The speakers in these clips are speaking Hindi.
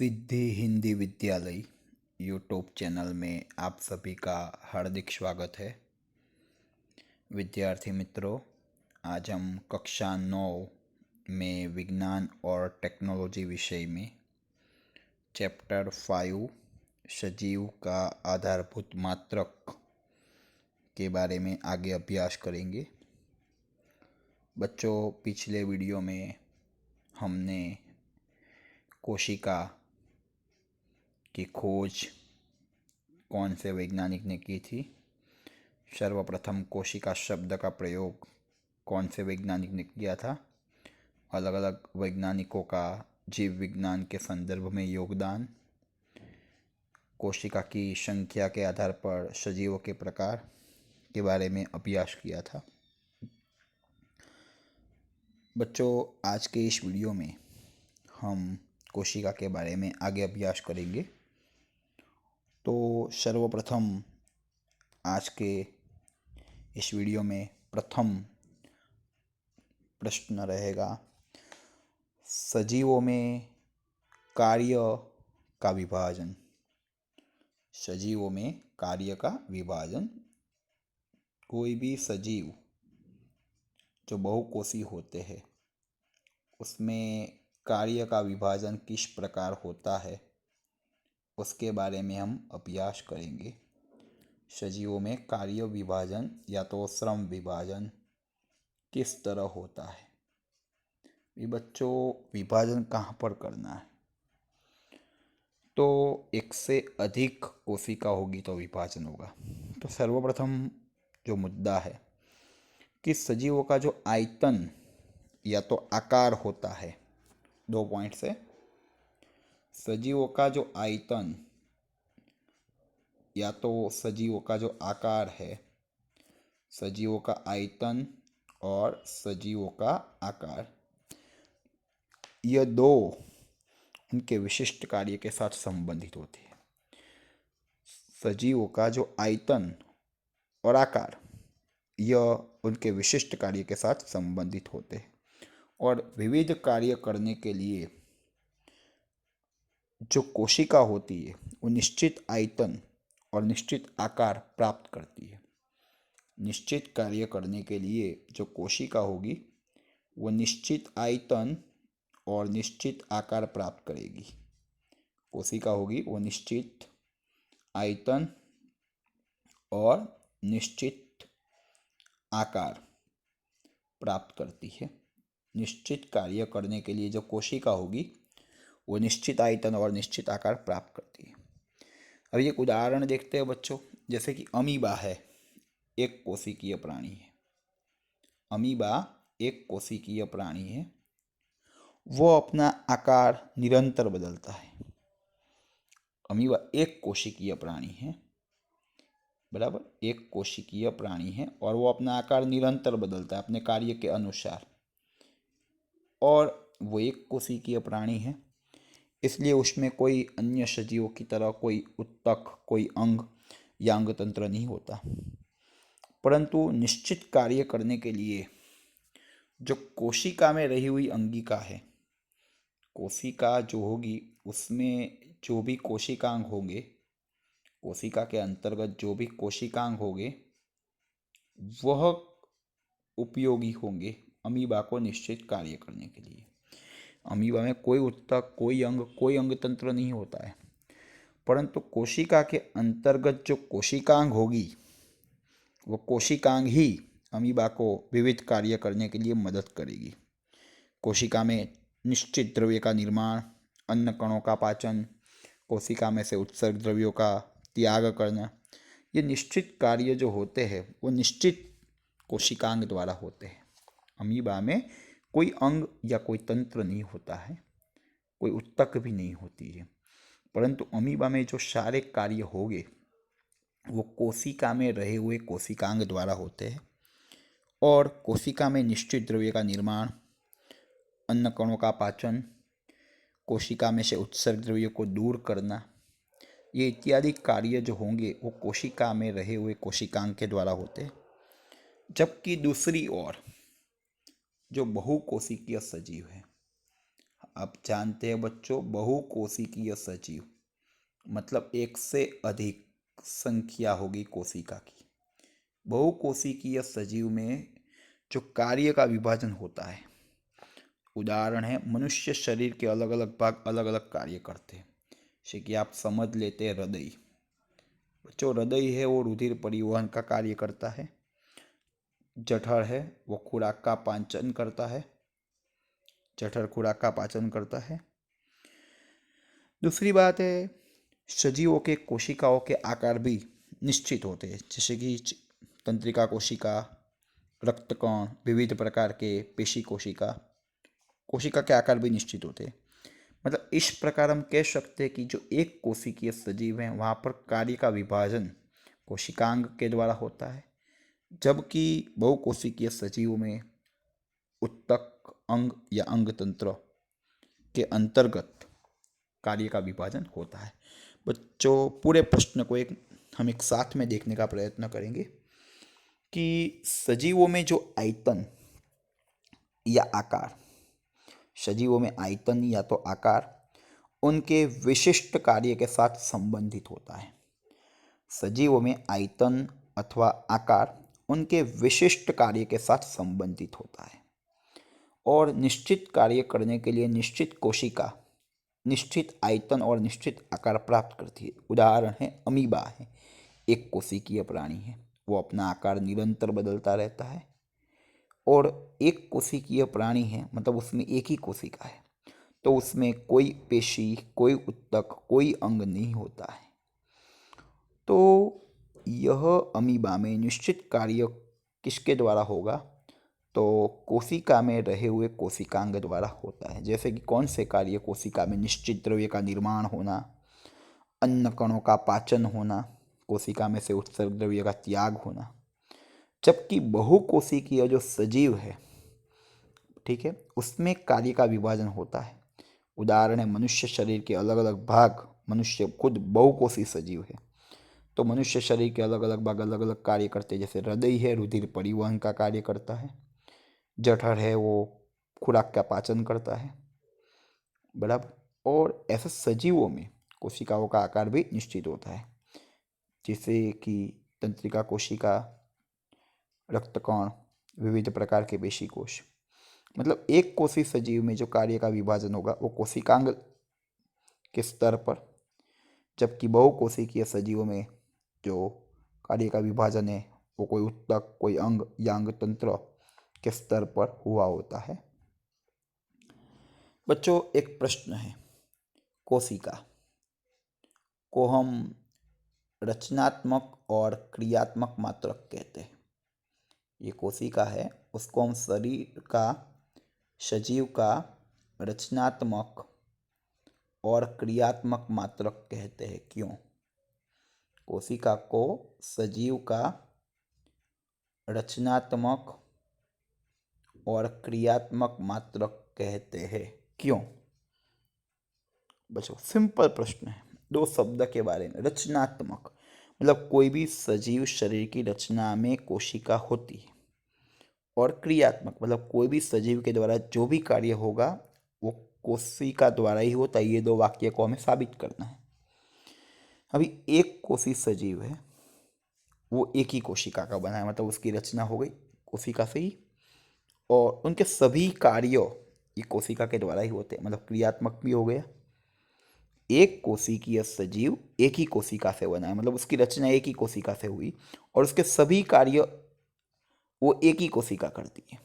सिद्धि हिंदी विद्यालय यूट्यूब चैनल में आप सभी का हार्दिक स्वागत है। विद्यार्थी मित्रों, आज हम कक्षा 9 में विज्ञान और टेक्नोलॉजी विषय में चैप्टर 5 सजीव का आधारभूत मात्रक के बारे में आगे अभ्यास करेंगे। बच्चों, पिछले वीडियो में हमने कोशिका की खोज कौन से वैज्ञानिक ने की थी, सर्वप्रथम कोशिका शब्द का प्रयोग कौन से वैज्ञानिक ने किया था, अलग अलग वैज्ञानिकों का जीव विज्ञान के संदर्भ में योगदान, कोशिका की संख्या के आधार पर सजीवों के प्रकार के बारे में अभ्यास किया था। बच्चों, आज के इस वीडियो में हम कोशिका के बारे में आगे अभ्यास करेंगे। तो सर्वप्रथम आज के इस वीडियो में प्रथम प्रश्न रहेगा, सजीवों में कार्य का विभाजन। सजीवों में कार्य का विभाजन। कोई भी सजीव जो बहुकोषी होते हैं उसमें कार्य का विभाजन किस प्रकार होता है उसके बारे में हम अभ्यास करेंगे। सजीवों में कार्य विभाजन या तो श्रम विभाजन किस तरह होता है। ये बच्चों, विभाजन कहाँ पर करना है? तो एक से अधिक कोशिका होगी तो विभाजन होगा। तो सर्वप्रथम जो मुद्दा है कि सजीवों का जो आयतन या तो आकार होता है, 2 पॉइंट से, सजीवों का जो आयतन या तो सजीवों का जो आकार है, सजीवों का आयतन और सजीवों का आकार, यह दो उनके विशिष्ट कार्य के साथ संबंधित होती है। सजीवों का जो आयतन और आकार, यह उनके विशिष्ट कार्य के साथ संबंधित होते हैं और विविध कार्य करने के लिए जो कोशिका होती है वो निश्चित आयतन और निश्चित आकार प्राप्त करती है। निश्चित कार्य करने के लिए जो कोशिका होगी वो निश्चित आयतन और निश्चित आकार प्राप्त करेगी। कोशिका होगी वो निश्चित आयतन और निश्चित आकार प्राप्त करती है। निश्चित कार्य करने के लिए जो कोशिका होगी वो निश्चित आयतन और निश्चित आकार प्राप्त करती है। अब एक उदाहरण देखते हैं बच्चों, जैसे कि अमीबा है, एक कोशिकीय प्राणी है। अमीबा एक कोशिकीय प्राणी है, वो अपना आकार निरंतर बदलता है। अमीबा एक कोशिकीय प्राणी है, बराबर, एक कोशिकीय प्राणी है और वो अपना आकार निरंतर बदलता है अपने कार्य के अनुसार। और वो एक कोशिकीय प्राणी है, इसलिए उसमें कोई अन्य सजीवों की तरह कोई उत्तक, कोई अंग या अंग तंत्र नहीं होता। परंतु निश्चित कार्य करने के लिए जो कोशिका में रही हुई अंगिका है, कोशिका जो होगी उसमें जो भी कोशिकांग होंगे, कोशिका के अंतर्गत जो भी कोशिकांग होंगे वह उपयोगी होंगे अमीबा को निश्चित कार्य करने के लिए। अमीबा में कोई उत्तक, कोई अंग तंत्र नहीं होता है, परंतु कोशिका के अंतर्गत जो कोशिकांग होगी वो कोशिकांग ही अमीबा को विविध कार्य करने के लिए मदद करेगी। कोशिका में निश्चित द्रव्य का निर्माण, अन्न कणों का पाचन, कोशिका में से उत्सर्ग द्रव्यों का त्याग करना, ये निश्चित कार्य जो होते हैं वो निश्चित कोशिकांग द्वारा होते हैं। अमीबा में कोई अंग या कोई तंत्र नहीं होता है, कोई उत्तक भी नहीं होती है, परंतु अमीबा में जो सारे कार्य होंगे वो कोशिका में रहे हुए कोशिकांग द्वारा होते हैं। और कोशिका में निश्चित द्रव्य का निर्माण, अन्न कणों का पाचन, कोशिका में से उत्सर्ग द्रव्यों को दूर करना, ये इत्यादि कार्य जो होंगे वो कोशिका में रहे हुए कोशिकांग के द्वारा होते हैं। जबकि दूसरी ओर जो बहुकोशिकीय सजीव है, आप जानते हैं बच्चों, बहुकोशिकीय सजीव मतलब एक से अधिक संख्या होगी कोशिका की। बहुकोशिकीय सजीव में जो कार्य का विभाजन होता है, उदाहरण है मनुष्य शरीर के अलग अलग भाग अलग अलग कार्य करते हैं। जैसे कि आप समझ लेते हैं हृदय। जो हृदय है वो रुधिर परिवहन का कार्य करता है। जठर है वो खुराक का पाचन करता है। जठर खुराक का पाचन करता है। दूसरी बात है, सजीवों के कोशिकाओं के आकार भी निश्चित होते हैं। जैसे कि तंत्रिका कोशिका, रक्तकण, विविध प्रकार के पेशी कोशिका। कोशिका के आकार भी निश्चित होते हैं। मतलब इस प्रकार हम कह सकते हैं कि जो एक कोशिकीय सजीव है वहाँ पर कार्य का विभाजन कोशिकांग के द्वारा होता है, जबकि बहुकोशिकीय सजीव में उत्तक अंग या अंग तंत्र के अंतर्गत कार्य का विभाजन होता है। बच्चों, पूरे प्रश्न को हम एक साथ में देखने का प्रयत्न करेंगे कि सजीवों में जो आयतन या आकार, सजीवों में आयतन या तो आकार उनके विशिष्ट कार्य के साथ संबंधित होता है। सजीवों में आयतन अथवा आकार उनके विशिष्ट कार्य के साथ संबंधित होता है और निश्चित कार्य करने के लिए निश्चित कोशिका निश्चित आयतन और निश्चित आकार प्राप्त करती है। उदाहरण है अमीबा है, एक कोशिकीय प्राणी है। वो अपना आकार निरंतर बदलता रहता है और एक कोशिकीय प्राणी है, मतलब उसमें एक ही कोशिका है, तो उसमें कोई पेशी, कोई उत्तक, कोई अंग नहीं होता है। तो यह अमीबा में निश्चित कार्य किसके द्वारा होगा? तो कोशिका में रहे हुए कोशिकांग द्वारा होता है। जैसे कि कौन से कार्य? कोशिका में निश्चित द्रव्य का निर्माण होना, अन्न कणों का पाचन होना, कोशिका में से उत्सर्ग द्रव्य का त्याग होना। जबकि बहुकोशिकीय जो सजीव है, ठीक है, उसमें कार्य का विभाजन होता है। उदाहरण है मनुष्य शरीर के अलग अलग भाग। मनुष्य खुद बहुकोषी सजीव है, तो मनुष्य शरीर के अलग अलग भाग अलग अलग कार्य करते हैं। जैसे हृदय है, रुधिर परिवहन का कार्य करता है। जठर है, वो खुराक का पाचन करता है, बराबर। और ऐसे सजीवों में कोशिकाओं का आकार भी निश्चित होता है, जैसे कि तंत्रिका कोशिका, रक्तकण, विविध प्रकार के पेशी कोश। मतलब एक कोशी सजीव में जो कार्य का विभाजन होगा वो कोशिकांग के स्तर पर, जबकि बहुकोशिकीय सजीवों में जो कार्य का विभाजन है वो कोई उत्तक, कोई अंग या अंग तंत्र के स्तर पर हुआ होता है। बच्चों, एक प्रश्न है, कोशिका को हम रचनात्मक और क्रियात्मक मात्रक कहते हैं। ये कोशिका है, उसको हम शरीर का, सजीव का रचनात्मक और क्रियात्मक मात्रक कहते हैं। क्यों? कोशिका को सजीव का रचनात्मक और क्रियात्मक मात्रक कहते हैं। क्यों? बच्चों, सिंपल प्रश्न है, दो शब्द के बारे में। रचनात्मक मतलब कोई भी सजीव शरीर की रचना में कोशिका होती है, और क्रियात्मक मतलब कोई भी सजीव के द्वारा जो भी कार्य होगा वो कोशिका द्वारा ही होता है। ये दो वाक्य को हमें साबित करना है। अभी एक कोशी सजीव है, वो एक ही कोशिका का बना है, मतलब उसकी रचना हो गई कोशिका से ही, और उनके सभी कार्य ये कोशिका के द्वारा ही होते हैं, मतलब क्रियात्मक भी हो गया। एक कोशिकीय सजीव एक ही कोशिका से बना है, मतलब उसकी रचना एक ही कोशिका से हुई और उसके सभी कार्य वो एक ही कोशिका करती है।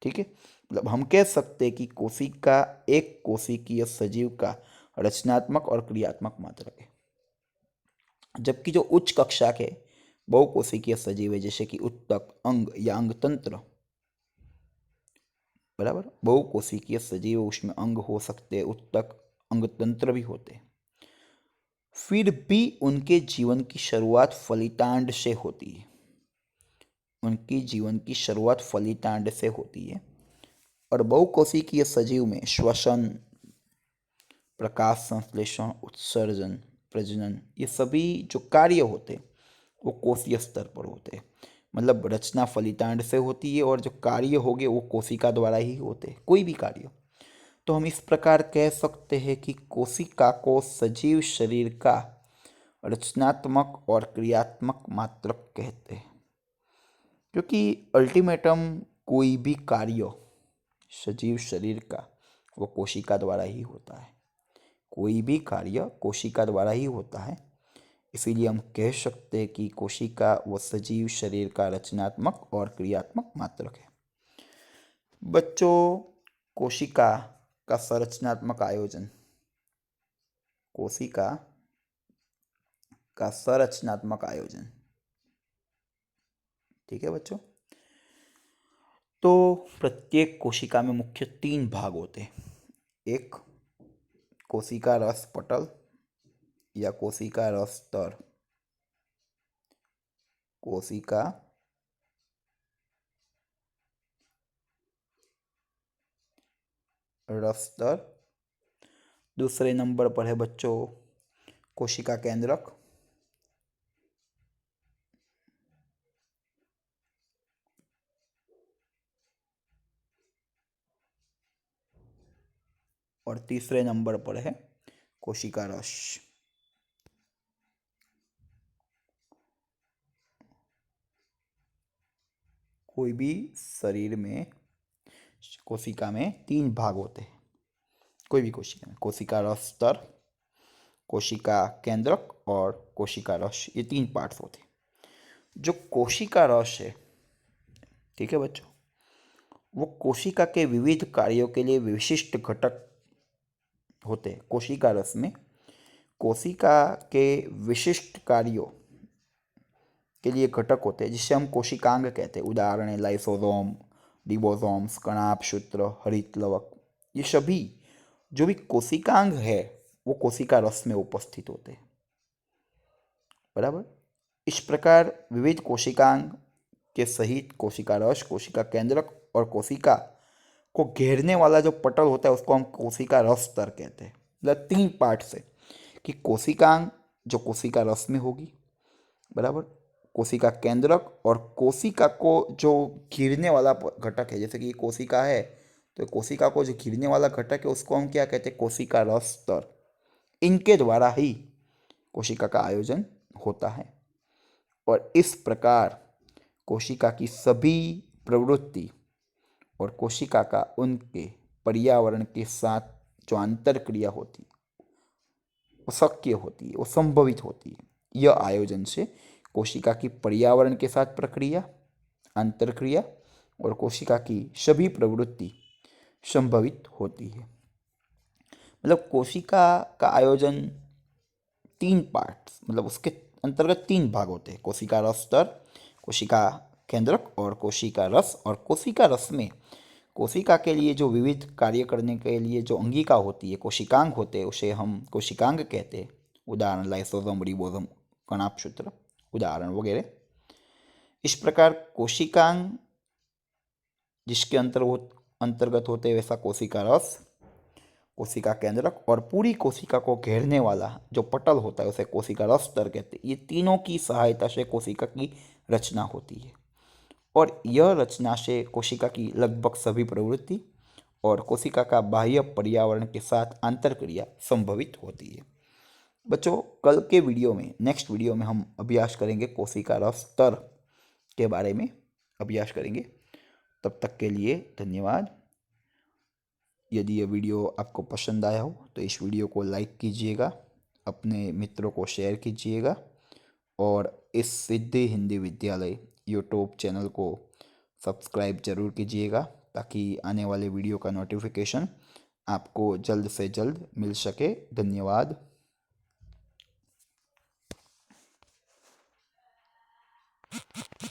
ठीक है, मतलब हम कह सकते हैं कि कोशिका एक कोशिकीय सजीव का रचनात्मक और क्रियात्मक मात्रक है। जबकि जो उच्च कक्षा के बहुकोशिकीय सजीव है, जैसे कि उत्तक, अंग या अंग तंत्र, बराबर, बहुकोशिकीय सजीव उसमें अंग हो सकते हैं, उत्तक, अंग तंत्र भी होते हैं, फिर भी उनके जीवन की शुरुआत फलितांड से होती है। उनकी जीवन की शुरुआत फलितांड से होती है। और बहुकोशिकीय सजीव में श्वसन, प्रकाश संश्लेषण, उत्सर्जन, प्रजनन, ये सभी जो कार्य होते हैं वो कोशीय स्तर पर होते हैं। मतलब रचना फलितांड से होती है और जो कार्य होंगे वो कोशिका द्वारा ही होते हैं, कोई भी कार्य। तो हम इस प्रकार कह सकते हैं कि कोशिका को सजीव शरीर का रचनात्मक और क्रियात्मक मात्रक कहते हैं, क्योंकि अल्टीमेटम कोई भी कार्य सजीव शरीर का वो कोशिका द्वारा ही होता है। कोई भी कार्य कोशिका द्वारा ही होता है, इसीलिए हम कह सकते हैं कि कोशिका वो सजीव शरीर का रचनात्मक और क्रियात्मक मात्रक है। बच्चों, कोशिका का संरचनात्मक आयोजन, कोशिका का संरचनात्मक आयोजन, ठीक है बच्चों। तो प्रत्येक कोशिका में मुख्य 3 भाग होते हैं। एक कोशिका रस पटल या कोशिका रस स्तर, कोशिका रस स्तर। दूसरे नंबर पर है बच्चों कोशिका केंद्रक, और तीसरे नंबर पर है कोशिका रस। कोई भी शरीर में कोशिका में 3 भाग होते हैं। कोई भी कोशिका में कोशिका रस स्तर, कोशिका केंद्रक और कोशिका रस, ये 3 पार्ट्स होते हैं। जो कोशिका रस है, ठीक है बच्चों, वो कोशिका के विविध कार्यों के लिए विशिष्ट घटक होते हैं। कोशिका रस में कोशिका के विशिष्ट कार्यों के लिए घटक होते हैं जिसे हम कोशिकांग कहते हैं। उदाहरण है लाइसोसोम, रिबोसोम्स, कणाभ सूत्र, हरित लवक। ये सभी जो भी कोशिकांग है वो कोशिका रस में उपस्थित होते हैं, बराबर। इस प्रकार विविध कोशिकांग के सहित कोशिका रस, कोशिका केंद्रक और कोशिका को घेरने वाला जो पटल होता है उसको हम कोशिका रस स्तर कहते हैं। मतलब 3 पार्ट से कि कोशिकांग जो कोशिका रस में होगी, बराबर, कोशिका केंद्रक और कोशिका को जो घेरने वाला घटक है। जैसे कि कोशिका है तो कोशिका को जो घेरने वाला घटक है उसको हम क्या कहते हैं, कोशिका रस स्तर। इनके द्वारा ही कोशिका का आयोजन होता है और इस प्रकार कोशिका की सभी प्रवृत्ति और कोशिका का उनके पर्यावरण के साथ जो अंतर क्रिया होती है वो शक्य होती है, वो संभवित होती है। यह आयोजन से कोशिका की पर्यावरण के साथ प्रक्रिया, अंतर क्रिया और कोशिका की सभी प्रवृत्ति संभवित होती है। मतलब कोशिका का आयोजन 3 पार्ट्स, मतलब उसके अंतर्गत 3 भाग होते हैं। कोशिका रस स्तर, कोशिका केंद्रक और कोशिका रस। और कोशिका रस में कोशिका के लिए जो विविध कार्य करने के लिए जो अंगिका होती है, कोशिकांग होते हैं, उसे हम कोशिकांग कहते हैं। उदाहरण लाइसोसोम, रिबोसोम, कणाभ सूत्र, उदाहरण वगैरह। इस प्रकार कोशिकांग जिसके अंतर्गत होते हैं वैसा कोशिका रस, कोशिका केंद्रक और पूरी कोशिका को घेरने वाला जो पटल होता है उसे कोशिका रस स्तर कहते हैं। ये तीनों की सहायता से कोशिका की रचना होती है और यह रचना से कोशिका की लगभग सभी प्रवृत्ति और कोशिका का बाह्य पर्यावरण के साथ अंतरक्रिया संभवित होती है। बच्चों, कल के वीडियो में, नेक्स्ट वीडियो में हम अभ्यास करेंगे कोशिका रस स्तर के बारे में अभ्यास करेंगे। तब तक के लिए धन्यवाद। यदि यह वीडियो आपको पसंद आया हो तो इस वीडियो को लाइक कीजिएगा, अपने मित्रों को शेयर कीजिएगा और इस सिद्धि हिंदी विद्यालय यूट्यूब चैनल को सब्सक्राइब जरूर कीजिएगा ताकि आने वाले वीडियो का नोटिफिकेशन आपको जल्द से जल्द मिल सके। धन्यवाद।